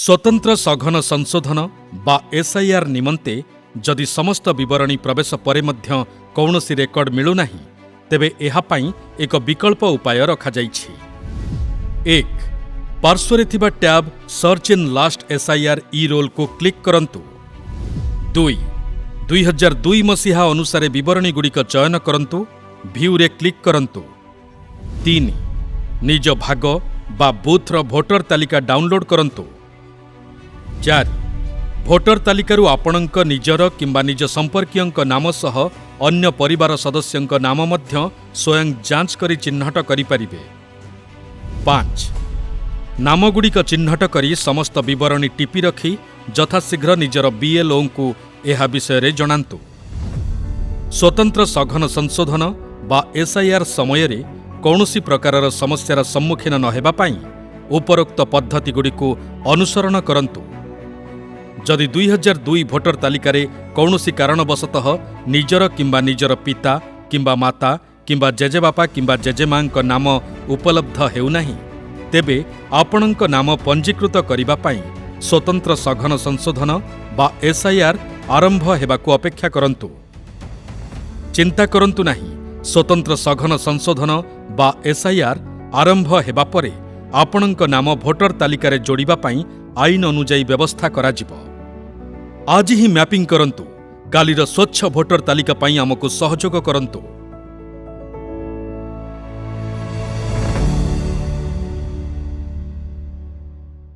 स्वतंत्र सघन संशोधन बा एसआईआर निमंते जदि समस्त विवरणी प्रवेश परे मध्य कौनसी रेकर्ड मिलुनाही तेबे एहा पई एक विकल्प उपाय रखाଯାଇଛି। 1. पार्श्वरे थिबा tab search in last SIR E roll को क्लिक करंतु। 2. 2002 मसीहा अनुसारे विवरणी गुड़िक चयन करंतु, भ्यू रे क्लिक करंतु। 3. निज भाग बा बूथर भोटर तालिका डाउनलोड करंतु। 4. भोटर तालिकारु आपणଙ୍କ निजर किंबा निज संपर्कीयଙ୍କ नाम सह अन्य परिवार सदस्यଙ୍କ नाम मध्य स्वयं जांच करी चिह्नट करि परिबे। 5. नामगुड़िक चिह्नट करी समस्त विवरणी टिपी रखी यथाशीघ्र निजर बीएलओ को एहा विषय जणांतु। स्वतंत्र सघन संशोधन बा एसआईआर समय रे कौनसी प्रकारर समस्यार सम्मुखीन न हेबा पई उपरोक्त पद्धतिगुड़िक अनुसरण करंतु। जदि 2002 भोटर तालिकारे कौनसी कारणवशतः निजर किंबा निजर पिता किंबा माता किंबा जेजेबापा किंबा जेजेमांक नाम उपलब्ध हेउनाही तेबे आपणଙ୍କ नाम पंजीकृत करिबा पई स्वतंत्र सघन संशोधन बा एसआईआर आरंभ हेबाकू अपेक्षा करंतु। चिंता करंतु नाही, स्वतंत्र सघन संशोधन बा एसआईआर आरंभ हेबा परे आपणଙ୍କ नाम भोटर तालिकारे जोड़िबा पई आईन अनुଯାयी व्यवस्था कराजिबो। आज ही मैपिंग करंतु, कालीर स्वच्छ भोटर तालिका पई आमको सहयोग करंतु।